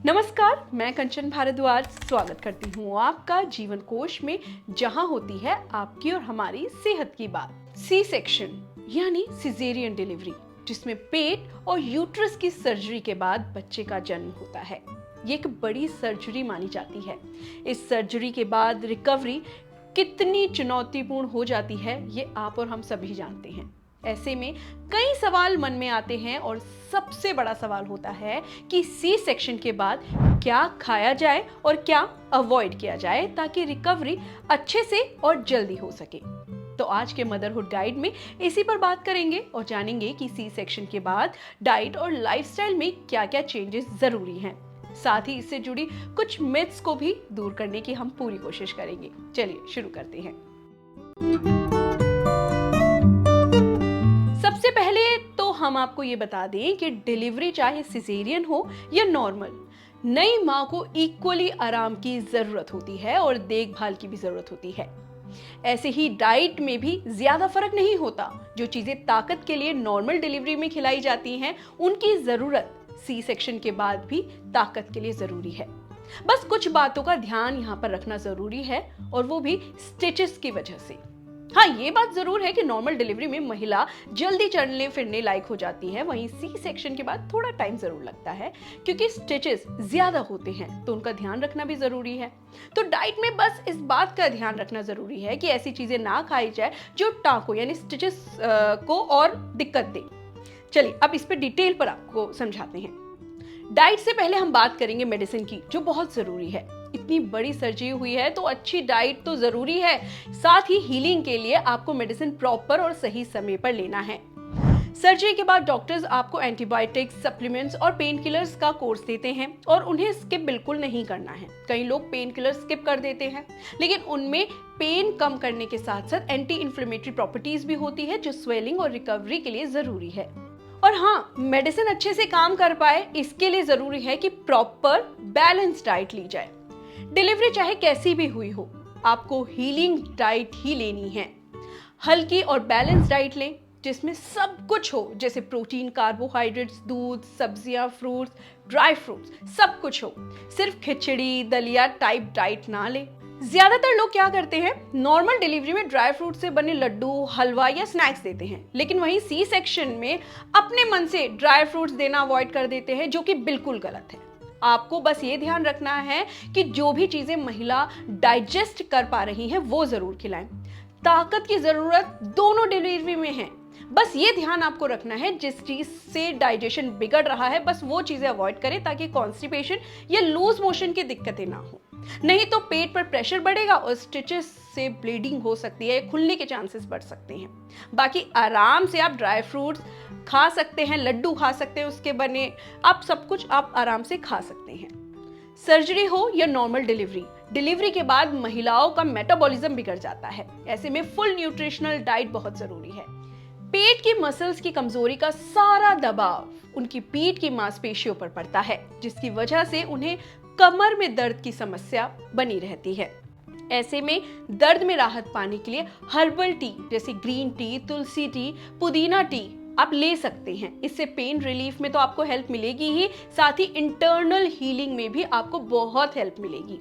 नमस्कार, मैं कंचन भारद्वाज स्वागत करती हूँ आपका जीवन कोश में, जहाँ होती है आपकी और हमारी सेहत की बात। सी सेक्शन यानी सिजेरियन डिलीवरी, जिसमें पेट और यूट्रस की सर्जरी के बाद बच्चे का जन्म होता है। ये एक बड़ी सर्जरी मानी जाती है। इस सर्जरी के बाद रिकवरी कितनी चुनौतीपूर्ण हो जाती है, ये आप और हम सभी जानते हैं। ऐसे में कई सवाल मन में आते हैं और सबसे बड़ा सवाल होता है कि सी सेक्शन के बाद क्या खाया जाए और क्या अवॉइड किया जाए ताकि रिकवरी अच्छे से और जल्दी हो सके। तो आज के मदरहुड गाइड में इसी पर बात करेंगे और जानेंगे कि सी सेक्शन के बाद डाइट और लाइफस्टाइल में क्या क्या चेंजेस जरूरी हैं। साथ ही इससे जुड़ी कुछ मिथ्स को भी दूर करने की हम पूरी कोशिश करेंगे। चलिए शुरू करते हैं। सबसे पहले तो हम आपको ये बता दें कि डिलीवरी चाहे सिजेरियन हो या नॉर्मल, नई माँ को इक्वली आराम की जरूरत होती है और देखभाल की भी जरूरत होती है। ऐसे ही डाइट में भी ज्यादा फर्क नहीं होता। जो चीजें ताकत के लिए नॉर्मल डिलीवरी में खिलाई जाती हैं, उनकी जरूरत सी सेक्शन के बाद भी ताकत के लिए जरूरी है। बस कुछ बातों का ध्यान यहाँ पर रखना जरूरी है, और वो भी स्टिचेस की वजह से। हाँ, ये बात जरूर है कि नॉर्मल डिलीवरी में महिला जल्दी चलने फिरने लायक हो जाती है, वहीं सी सेक्शन के बाद थोड़ा टाइम जरूर लगता है क्योंकि स्टिचेस ज्यादा होते हैं, तो उनका ध्यान रखना भी जरूरी है। तो डाइट में बस इस बात का ध्यान रखना जरूरी है कि ऐसी चीजें ना खाई जाए जो टांकों यानी स्टिचेस को और दिक्कत दे। चलिए अब इस पे डिटेल पर आपको समझाते हैं। डाइट से पहले हम बात करेंगे मेडिसिन की, जो बहुत जरूरी है। इतनी बड़ी सर्जरी हुई है तो अच्छी डाइट तो जरूरी है, साथ ही हीलिंग के लिए आपको मेडिसिन प्रॉपर और सही समय पर लेना है। सर्जरी के बाद डॉक्टर्स आपको एंटीबायोटिक्स, सप्लीमेंट्स और पेन किलर्स का कोर्स देते हैं और उन्हें स्किप बिल्कुल नहीं करना है। कई लोग पेन किलर स्किप कर देते हैं, लेकिन उनमें पेन कम करने के साथ साथ एंटी इन्फ्लेमेटरी प्रॉपर्टीज भी होती है, जो स्वेलिंग और रिकवरी के लिए जरूरी है। और हाँ, मेडिसिन अच्छे से काम कर पाए इसके लिए जरूरी है कि प्रॉपर बैलेंस डाइट ली जाए। डिलीवरी चाहे कैसी भी हुई हो, आपको हीलिंग डाइट ही लेनी है। हल्की और बैलेंस डाइट लें जिसमें सब कुछ हो, जैसे प्रोटीन, कार्बोहाइड्रेट्स, दूध, सब्जियां, फ्रूट्स, ड्राई फ्रूट्स, सब कुछ हो। सिर्फ खिचड़ी दलिया टाइप डाइट ना लें। ज्यादातर लोग क्या करते हैं, नॉर्मल डिलीवरी में ड्राई फ्रूट से बने लड्डू, हलवा या स्नैक्स देते हैं, लेकिन वहीं सी सेक्शन में अपने मन से ड्राई फ्रूट्स देना अवॉइड कर देते हैं, जो कि बिल्कुल गलत है। आपको बस ये ध्यान रखना है कि जो भी चीजें महिला डाइजेस्ट कर पा रही हैं वो जरूर खिलाएं। ताकत की जरूरत दोनों डिलीवरी में है। बस ये ध्यान आपको रखना है, जिस चीज से डाइजेशन बिगड़ रहा है बस वो चीजें अवॉइड करें ताकि कॉन्स्टिपेशन या लूज मोशन की दिक्कतें ना हो। नहीं तो पेट पर प्रेशर बढ़ेगा और स्टिचेस से ब्लीडिंग हो सकती है, खुलने के चांसेस बढ़ सकते हैं। बाकी आराम से आप ड्राई फ्रूट्स खा सकते हैं, लड्डू खा सकते हैं उसके बने, आप सब कुछ आप आराम से खा सकते हैं। सर्जरी हो या नॉर्मल डिलीवरी के बाद महिलाओं का मेटाबॉलिज्म बिगड़ जाता है। ऐसे में फुल न्यूट्रिशनल डाइट बहुत जरूरी है। पेट की मसल्स की कमजोरी का सारा दबाव उनकी पीठ की मांसपेशियों पर पड़ता है, जिसकी वजह से उन्हें कमर में दर्द की समस्या बनी रहती है। ऐसे में दर्द में राहत पाने के लिए हर्बल टी जैसे ग्रीन टी, तुलसी टी, पुदीना टी आप ले सकते हैं। इससे पेन रिलीफ में तो आपको हेल्प मिलेगी ही, साथ ही इंटरनल हीलिंग में भी आपको बहुत हेल्प मिलेगी।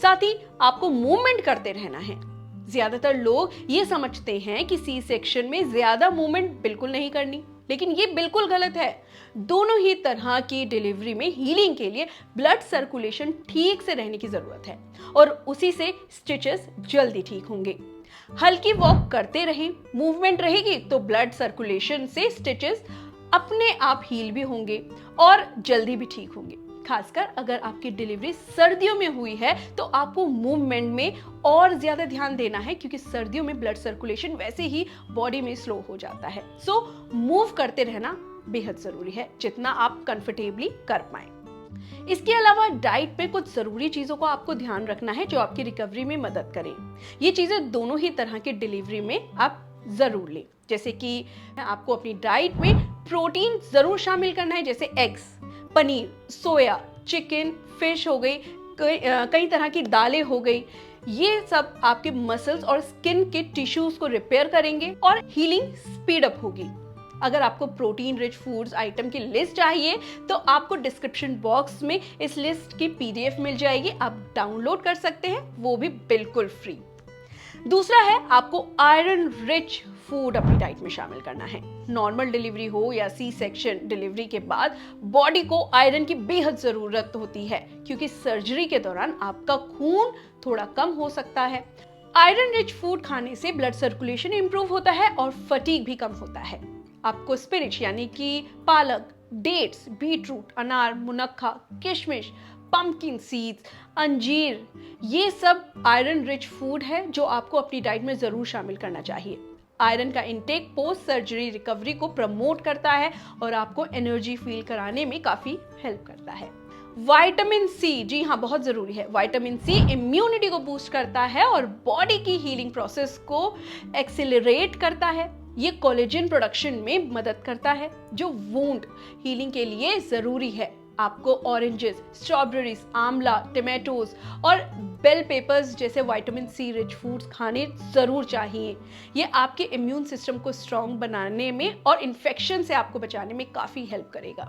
साथ ही आपको मूवमेंट करते रहना है। ज्यादातर लोग ये समझते हैं कि सी सेक्शन में ज्यादा मूवमेंट बिल्कुल नहीं करनी, लेकिन ये बिल्कुल गलत है। दोनों ही तरह की डिलीवरी में हीलिंग के लिए ब्लड सर्कुलेशन ठीक से रहने की जरूरत है, और उसी से स्टिचेस जल्दी ठीक होंगे। हल्की वॉक करते रहें, मूवमेंट रहेगी तो ब्लड सर्कुलेशन से स्टिचेस अपने आप हील भी होंगे और जल्दी भी ठीक होंगे। खासकर अगर आपकी डिलीवरी सर्दियों में हुई है तो आपको मूवमेंट में और ज्यादा ध्यान देना है, क्योंकि सर्दियों में ब्लड सर्कुलेशन वैसे ही बॉडी में स्लो हो जाता है। सो मूव करते रहना बेहद जरूरी है, जितना आप कंफर्टेबली कर पाएं। इसके अलावा डाइट पे कुछ जरूरी चीजों को आपको ध्यान रखना है जो आपकी रिकवरी में मदद करें। ये चीजें दोनों ही तरह के डिलीवरी में आप जरूर लें। जैसे कि आपको अपनी डाइट में प्रोटीन जरूर शामिल करना है, जैसे एग्स, पनीर, सोया, चिकन, फिश हो गई, कई तरह की दालें हो गई। ये सब आपके मसल्स और स्किन के टिश्यूज को रिपेयर करेंगे और हीलिंग स्पीड अप होगी। अगर आपको प्रोटीन रिच फूड्स आइटम की लिस्ट चाहिए तो आपको डिस्क्रिप्शन बॉक्स में इस लिस्ट की PDF मिल जाएगी, आप डाउनलोड कर सकते हैं, वो भी बिल्कुल फ्री। दूसरा है आपको आयरन रिच फूड अपनी डाइट में शामिल करना है। नॉर्मल डिलीवरी हो या सी सेक्शन डिलीवरी के बाद बॉडी को आयरन की बेहद जरूरत होती है, क्योंकि सर्जरी के दौरान आपका खून थोड़ा कम हो सकता है। आयरन रिच फूड खाने से ब्लड सर्कुलेशन इंप्रूव होता है और फटीग भी कम होता है। आपको स्पिनच यानी कि पालक, डेट्स, बीटरूट, अनार, मुनक्का, किशमिश, पंपकिन सीड्स, अंजीर, ये सब आयरन रिच फूड है जो आपको अपनी डाइट में जरूर शामिल करना चाहिए। आयरन का इंटेक पोस्ट सर्जरी रिकवरी को प्रमोट करता है और आपको एनर्जी फील कराने में काफी हेल्प करता है। विटामिन सी, जी हाँ, बहुत जरूरी है। विटामिन सी इम्यूनिटी को बूस्ट करता है और बॉडी की हीलिंग प्रोसेस को एक्सेलरेट करता है। ये कोलेजन प्रोडक्शन में मदद करता है जो वुंड हीलिंग के लिए जरूरी है। आपको ऑरेंजेस, स्ट्रॉबेरीज, आंवला, टमाटोज और बेल पेपर्स जैसे विटामिन सी रिच फूड्स खाने जरूर चाहिए। ये आपके इम्यून सिस्टम को स्ट्रॉन्ग बनाने में और इन्फेक्शन से आपको बचाने में काफी हेल्प करेगा।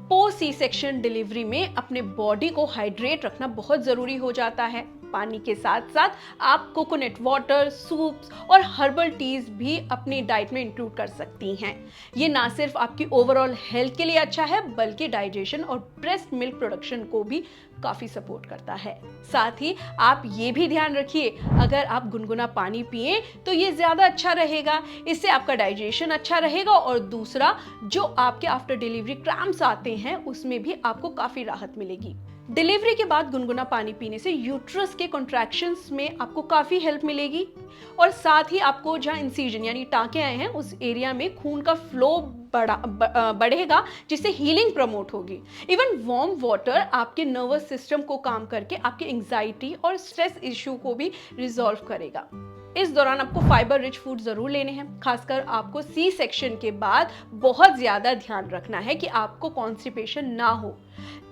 पोस्ट सी सेक्शन डिलीवरी में अपने बॉडी को हाइड्रेट रखना बहुत जरूरी हो जाता है। पानी के साथ साथ आप कोकोनट वाटर, सूप्स और हर्बल टीज भी अपनी डाइट में इंक्लूड कर सकती हैं। ये ना सिर्फ आपकी ओवरऑल हेल्थ के लिए अच्छा है, बल्कि डाइजेशन और ब्रेस्ट मिल्क प्रोडक्शन को भी काफी सपोर्ट करता है। साथ ही आप ये भी ध्यान रखिए, अगर आप गुनगुना पानी पिए तो ये ज्यादा अच्छा रहेगा, इससे आपका डाइजेशन अच्छा रहेगा और दूसरा जो आपके आफ्टर डिलीवरी क्रैम्प्स आते हैं उसमें भी आपको काफी राहत मिलेगी। डिलीवरी के बाद गुनगुना पानी पीने से यूट्रस के कॉन्ट्रैक्शंस में आपको काफी हेल्प मिलेगी और साथ ही आपको जहां इंसिजन यानी टांके आए हैं उस एरिया में खून का फ्लो बढ़ेगा, जिससे हीलिंग प्रमोट होगी। इवन वार्म वाटर आपके नर्वस सिस्टम को काम करके आपके एंजाइटी और स्ट्रेस इश्यू को भी रिजॉल्व करेगा। इस दौरान आपको फाइबर रिच फूड जरूर लेने हैं। खासकर आपको सी सेक्शन के बाद बहुत ज्यादा ध्यान रखना है कि आपको कॉन्स्टिपेशन ना हो,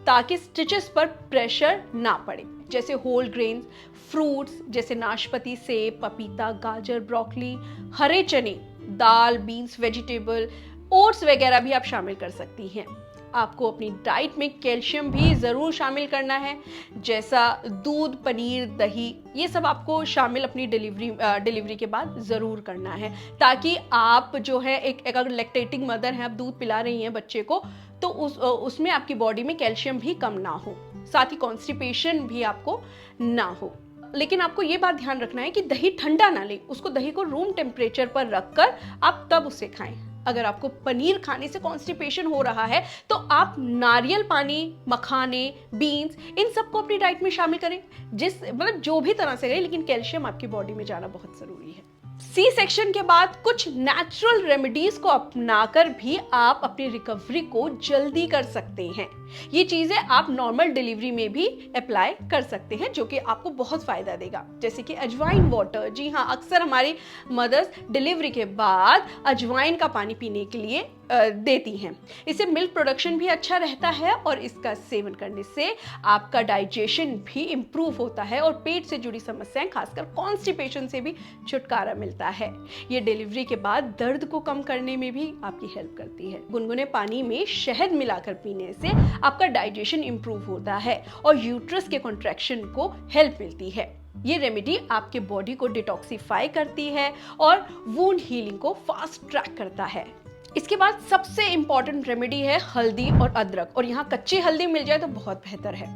ताकि स्टिचेस पर प्रेशर ना पड़े। जैसे होल ग्रेन्स, फ्रूट्स जैसे नाशपाती, सेब, पपीता, गाजर, ब्रोकली, हरे चने, दाल, बीन्स, वेजिटेबल, ओट्स वगैरह भी आप शामिल कर सकती हैं। आपको अपनी डाइट में कैल्शियम भी ज़रूर शामिल करना है, जैसा दूध, पनीर, दही, ये सब आपको शामिल अपनी डिलीवरी के बाद ज़रूर करना है, ताकि आप जो है एक अगर लैक्टेटिंग मदर हैं, आप दूध पिला रही हैं बच्चे को, तो उसमें आपकी बॉडी में कैल्शियम भी कम ना हो, साथ ही कॉन्स्टिपेशन भी आपको ना हो। लेकिन आपको ये बात ध्यान रखना है कि दही ठंडा ना लें, उसको दही को रूम टेम्परेचर पर रखकर आप तब उसे खाएं। अगर आपको पनीर खाने से कॉन्स्टिपेशन हो रहा है तो आप नारियल पानी, मखाने, बीन्स, इन सबको अपनी डाइट में शामिल करें, मतलब जो भी तरह से करें, लेकिन कैल्शियम आपकी बॉडी में जाना बहुत जरूरी है। सी सेक्शन के बाद कुछ नेचुरल रेमेडीज को अपनाकर भी आप अपनी रिकवरी को जल्दी कर सकते हैं। ये चीजें आप नॉर्मल डिलीवरी में भी अप्लाई कर सकते हैं, जो कि आपको बहुत फायदा देगा। जैसे कि अजवाइन वाटर, जी हाँ, अक्सर हमारी मदर्स डिलीवरी के बाद अजवाइन का पानी पीने के लिए देती हैं। इससे मिल्क प्रोडक्शन भी अच्छा रहता है और इसका सेवन करने से आपका डाइजेशन भी इम्प्रूव होता है और पेट से जुड़ी समस्याएं, खासकर कॉन्स्टिपेशन से भी छुटकारा मिलता है। ये डिलीवरी के बाद दर्द को कम करने में भी आपकी हेल्प करती है। गुनगुने पानी में शहद मिलाकर पीने से आपका डाइजेशन इंप्रूव होता है और यूट्रस के कॉन्ट्रैक्शन को हेल्प मिलती है। ये रेमेडी आपके बॉडी को डिटॉक्सिफाई करती है और वुंड हीलिंग को फास्ट ट्रैक करता है। इसके बाद सबसे इंपॉर्टेंट रेमेडी है हल्दी और अदरक, और यहाँ कच्ची हल्दी मिल जाए तो बहुत बेहतर है।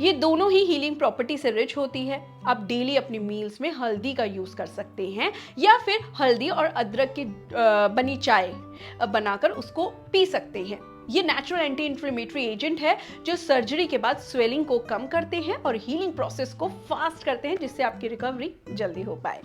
ये दोनों ही हीलिंग प्रॉपर्टी से रिच होती है। आप डेली अपनी मील्स में हल्दी का यूज कर सकते हैं या फिर हल्दी और अदरक की बनी चाय बनाकर उसको पी सकते हैं। ये नेचुरल एंटी इंफ्लेमेटरी एजेंट है जो सर्जरी के बाद स्वेलिंग को कम करते हैं और हीलिंग प्रोसेस को फास्ट करते हैं, जिससे आपकी रिकवरी जल्दी हो पाए।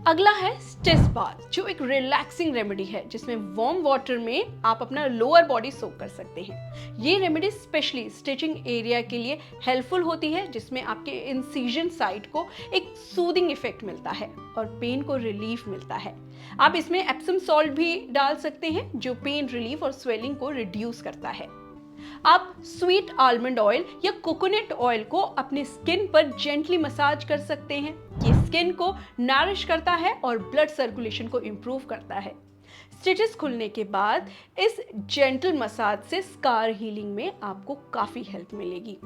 अगला है स्टिच बाथ, जो एक रिलैक्सिंग रेमेडी है जिसमें वार्म वाटर में आप अपना लोअर बॉडी सोक कर सकते हैं। ये रेमेडी स्पेशली स्टिचिंग एरिया के लिए हेल्पफुल होती है, जिसमें आपके इंसिजन साइट को एक सूदिंग इफेक्ट मिलता है और पेन को रिलीफ मिलता है। आप इसमें एप्सम सॉल्ट भी डाल सकते हैं जो पेन रिलीफ और स्वेलिंग को रिड्यूस करता है। आप स्वीट आलमंड ऑयल या कोकोनट ऑयल को अपने स्किन पर जेंटली मसाज कर सकते हैं। ये स्किन को नरिश करता है और ब्लड सर्कुलेशन को इंप्रूव करता है। स्टिचेस खुलने के बाद इस जेंटल मसाज से स्कार हीलिंग में आपको काफ़ी हेल्प मिलेगी।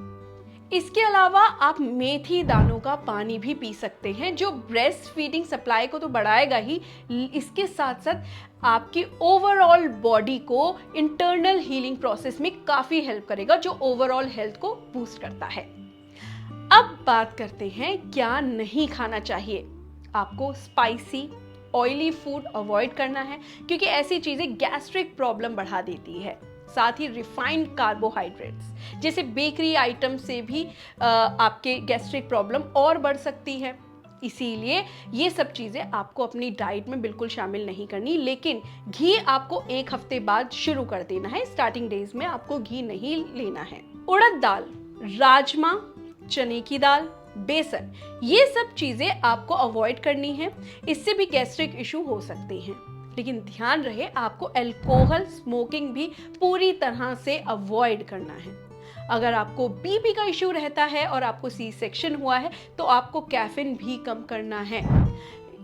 इसके अलावा आप मेथी दानों का पानी भी पी सकते हैं, जो ब्रेस्ट फीडिंग सप्लाई को तो बढ़ाएगा ही, इसके साथ साथ आपकी ओवरऑल बॉडी को इंटरनल हीलिंग प्रोसेस में काफ़ी हेल्प करेगा, जो ओवरऑल हेल्थ को बूस्ट करता है। अब बात करते हैं क्या नहीं खाना चाहिए। आपको स्पाइसी ऑयली फूड अवॉइड करना है, क्योंकि ऐसी चीज़ें गैस्ट्रिक प्रॉब्लम बढ़ा देती है। साथ ही रिफाइंड कार्बोहाइड्रेट्स जैसे बेकरी आइटम से भी आपके गैस्ट्रिक प्रॉब्लम और बढ़ सकती है। इसीलिए ये सब चीज़ें आपको अपनी डाइट में बिल्कुल शामिल नहीं करनी। लेकिन घी आपको 1 हफ्ते बाद शुरू कर देना है, स्टार्टिंग डेज में आपको घी नहीं लेना है। उड़द दाल, राजमा, चने की दाल, बेसन, ये सब चीज़ें आपको अवॉइड करनी है। इससे भी गैस्ट्रिक इशू हो सकते हैं। लेकिन ध्यान रहे, आपको अल्कोहल स्मोकिंग भी पूरी तरह से अवॉइड करना है। अगर आपको बीपी का इशू रहता है और आपको सी सेक्शन हुआ है तो आपको कैफीन भी कम करना है,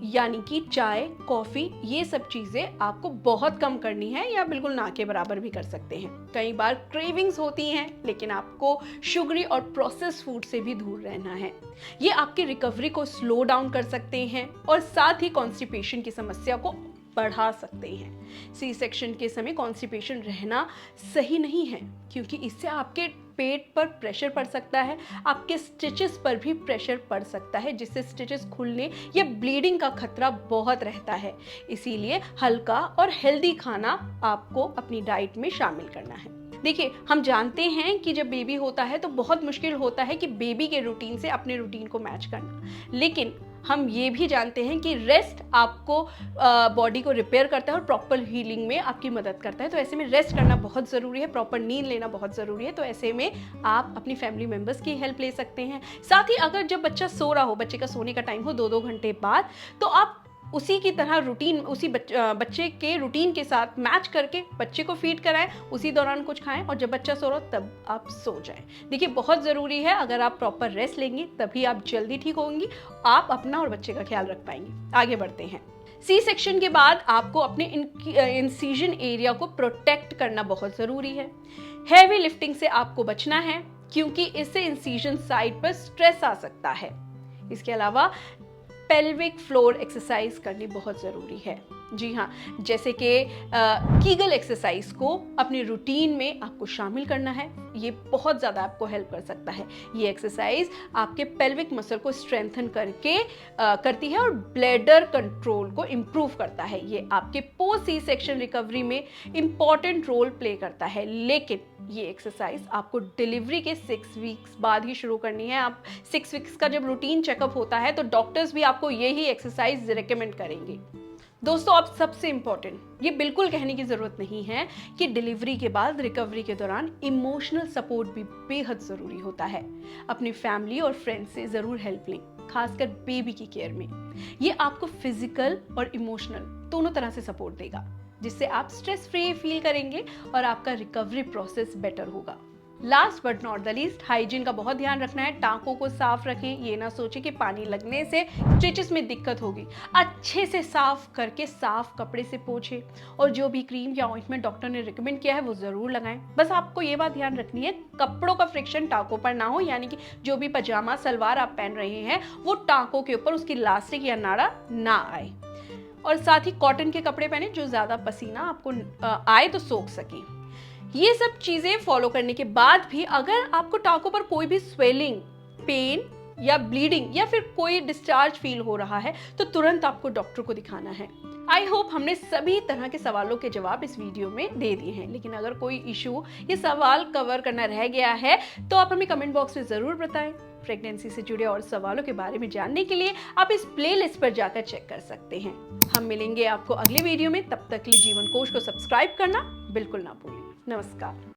यानी कि चाय, कॉफ़ी, ये सब चीज़ें आपको बहुत कम करनी है या बिल्कुल ना के बराबर भी कर सकते हैं। कई बार क्रेविंग्स होती हैं, लेकिन आपको शुगरी और प्रोसेस्ड फूड से भी दूर रहना है। ये आपकी रिकवरी को स्लो डाउन कर सकते हैं और साथ ही कॉन्स्टिपेशन की समस्या को बढ़ा सकते हैं। सी सेक्शन के समय कॉन्स्टिपेशन रहना सही नहीं है, क्योंकि इससे आपके पेट पर प्रेशर पड़ सकता है, आपके स्टिचेस पर भी प्रेशर पड़ सकता है, जिससे स्टिचेस खुलने या ब्लीडिंग का खतरा बहुत रहता है। इसीलिए हल्का और हेल्दी खाना आपको अपनी डाइट में शामिल करना है। देखिए, हम जानते हैं कि जब बेबी होता है तो बहुत मुश्किल होता है कि बेबी के रूटीन से अपने रूटीन को मैच करना, लेकिन हम ये भी जानते हैं कि रेस्ट आपको बॉडी को रिपेयर करता है और प्रॉपर हीलिंग में आपकी मदद करता है। तो ऐसे में रेस्ट करना बहुत ज़रूरी है, प्रॉपर नींद लेना बहुत ज़रूरी है। तो ऐसे में आप अपनी फैमिली मेम्बर्स की हेल्प ले सकते हैं। साथ ही अगर जब बच्चा सो रहा हो, बच्चे का सोने का टाइम हो 2-2 घंटे बाद, तो आप उसी की तरह रूटीन, उसी बच्चे के रूटीन के साथ मैच करके बच्चे को फीड कराएं, उसी दौरान कुछ खाएं और जब बच्चा सो रहा हो तब आप सो जाएं। देखिए, बहुत ज़रूरी है, अगर आप प्रॉपर रेस्ट लेंगे तभी आप जल्दी ठीक होंगी, आप अपना और बच्चे का ख्याल रख पाएंगे। आगे बढ़ते हैं। सी सेक्शन के बाद आपको अपने इंसिजन एरिया को प्रोटेक्ट करना बहुत ज़रूरी है। हैवी लिफ्टिंग से आपको बचना है, क्योंकि इससे इंसिजन साइड पर स्ट्रेस आ सकता है। इसके अलावा पेल्विक फ्लोर एक्सरसाइज करनी बहुत ज़रूरी है। जी हाँ, जैसे कि कीगल एक्सरसाइज को अपने रूटीन में आपको शामिल करना है। ये बहुत ज़्यादा आपको हेल्प कर सकता है। ये एक्सरसाइज आपके पेल्विक मसल को स्ट्रेंथन करती है और ब्लैडर कंट्रोल को इम्प्रूव करता है। ये आपके पोस्ट सी सेक्शन रिकवरी में इम्पॉर्टेंट रोल प्ले करता है। लेकिन ये एक्सरसाइज आपको डिलीवरी के 6 वीक्स बाद ही शुरू करनी है। आप 6 वीक्स का जब रूटीन चेकअप होता है तो डॉक्टर्स भी आपको यही एक्सरसाइज रिकमेंड करेंगे। दोस्तों, अब सबसे इम्पॉर्टेंट, ये बिल्कुल कहने की ज़रूरत नहीं है कि डिलीवरी के बाद रिकवरी के दौरान इमोशनल सपोर्ट भी बेहद ज़रूरी होता है। अपनी फैमिली और फ्रेंड्स से ज़रूर हेल्प लें, खासकर बेबी की केयर में। ये आपको फिजिकल और इमोशनल दोनों तरह से सपोर्ट देगा, जिससे आप स्ट्रेस फ्री फील करेंगे और आपका रिकवरी प्रोसेस बेटर होगा। Last but not the least, hygiene का बहुत ध्यान रखना है। टाँकों को साफ रखें, ये ना सोचें कि पानी लगने से स्टिचेस में दिक्कत होगी। अच्छे से साफ करके साफ कपड़े से पोंछें और जो भी क्रीम या ऑइंटमेंट डॉक्टर ने रिकमेंड किया है वो ज़रूर लगाएं। बस आपको ये बात ध्यान रखनी है, कपड़ों का फ्रिक्शन टाँकों पर ना हो, यानी कि जो भी पजामा सलवार आप पहन रहे हैं वो टाँकों के ऊपर उसकी इलास्टिक या नाड़ा ना आए। और साथ ही कॉटन के कपड़े पहने जो ज़्यादा पसीना आपको आए तो सोख सके। ये सब चीज़ें फॉलो करने के बाद भी अगर आपको टाँकों पर कोई भी स्वेलिंग, पेन या ब्लीडिंग या फिर कोई डिस्चार्ज फील हो रहा है तो तुरंत आपको डॉक्टर को दिखाना है। आई होप हमने सभी तरह के सवालों के जवाब इस वीडियो में दे दिए हैं, लेकिन अगर कोई इशू या सवाल कवर करना रह गया है तो आप हमें कमेंट बॉक्स में ज़रूर बताएं। प्रेगनेंसी से जुड़े और सवालों के बारे में जानने के लिए आप इस प्लेलिस्ट पर जाकर चेक कर सकते हैं। हम मिलेंगे आपको अगले वीडियो में, तब तक के लिए जीवन कोश को सब्सक्राइब करना बिल्कुल ना भूलें। नमस्कार।